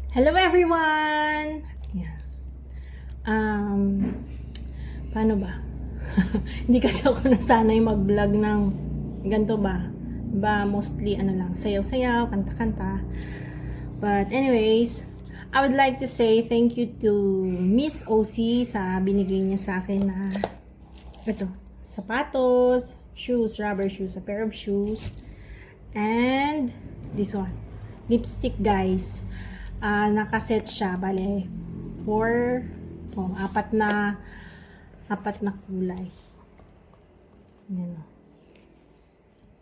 Hello everyone! Yeah. Paano ba? Hindi kasi ako nasanay mag-vlog ng ganito ba? Diba, mostly lang, sayaw-sayaw, kanta-kanta. But anyways, I would like to say thank you to Miss OC sa binigay niya sa akin na ito, sapatos, shoes, rubber shoes, a pair of shoes, and this one, lipstick guys. Nakaset siya, bale, apat na kulay. Yan.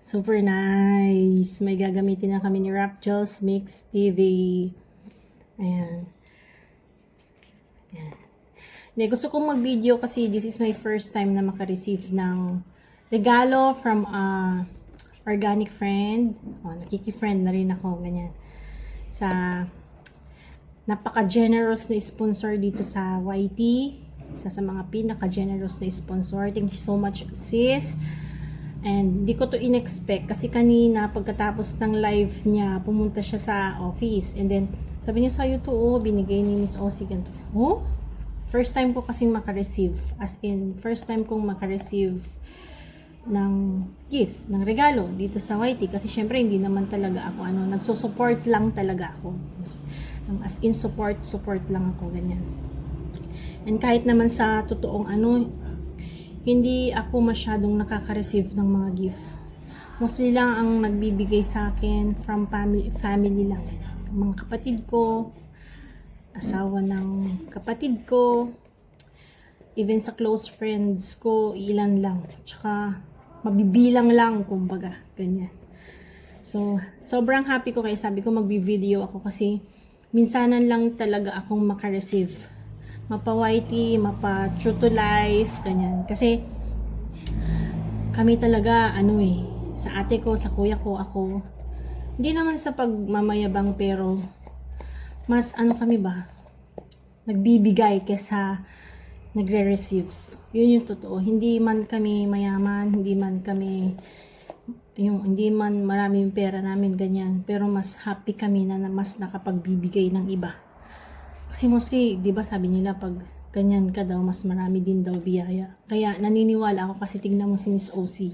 Super nice. May gagamitin na kami ni Rapgels Mix TV. Ayan. Ayan. Gusto kong mag-video kasi this is my first time na makareceive ng regalo from a organic friend. Nakiki-friend na rin ako, ganyan. Sa napaka-generous na sponsor dito sa YT. Isa sa mga pinaka-generous na sponsor. Thank you so much, sis. And di ko to in-expect kasi kanina pagkatapos ng live niya, pumunta siya sa office. And then, sabi niya sa'yo to, binigay ni Miss Osi ganito. First time ko kasing makareceive. As in, first time kong makareceive ng gift, ng regalo dito sa YT. Kasi syempre, hindi naman talaga ako, nagsusupport lang talaga ako. As in, support lang ako, ganyan. And kahit naman sa totoong hindi ako masyadong nakaka-receive ng mga gift. Mostly lang ang nagbibigay sa akin from family lang. Mga kapatid ko, asawa ng kapatid ko, even sa close friends ko, ilan lang. Tsaka, mabibilang lang, kumbaga, ganyan. So, sobrang happy ko kaya sabi ko magbi-video ako kasi minsanan lang talaga akong makareceive. Mapa-YT, mapa-true to life, ganyan. Kasi, kami talaga, sa ate ko, sa kuya ko, ako, hindi naman sa pagmamayabang pero, mas kami ba, nagbibigay kesa nagre-receive. Yun yung totoo. Hindi man kami mayaman, hindi man maraming pera namin, ganyan. Pero mas happy kami na mas nakapagbibigay ng iba. Kasi mostly, di ba sabi nila pag ganyan ka daw, mas marami din daw biyaya. Kaya naniniwala ako kasi tignan mo si Miss OC.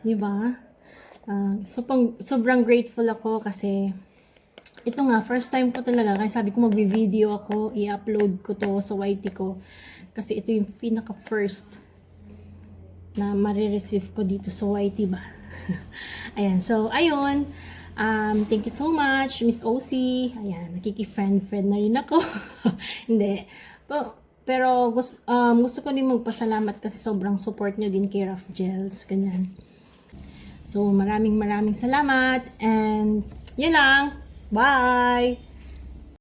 Di ba? Sobrang grateful ako kasi ito nga, first time ko talaga. Kaya sabi ko magbi-video ako, i-upload ko to sa YT ko. Kasi ito yung pinaka-first na marireceive ko dito sa YT ba. Ayan, so ayun. Thank you so much, Miss OC. Ayan, nakiki-friend na rin ako. Hindi. Pero gusto ko din magpasalamat kasi sobrang support nyo din kay Rapgels. Ganyan. So, maraming salamat. And, yun lang. Bye!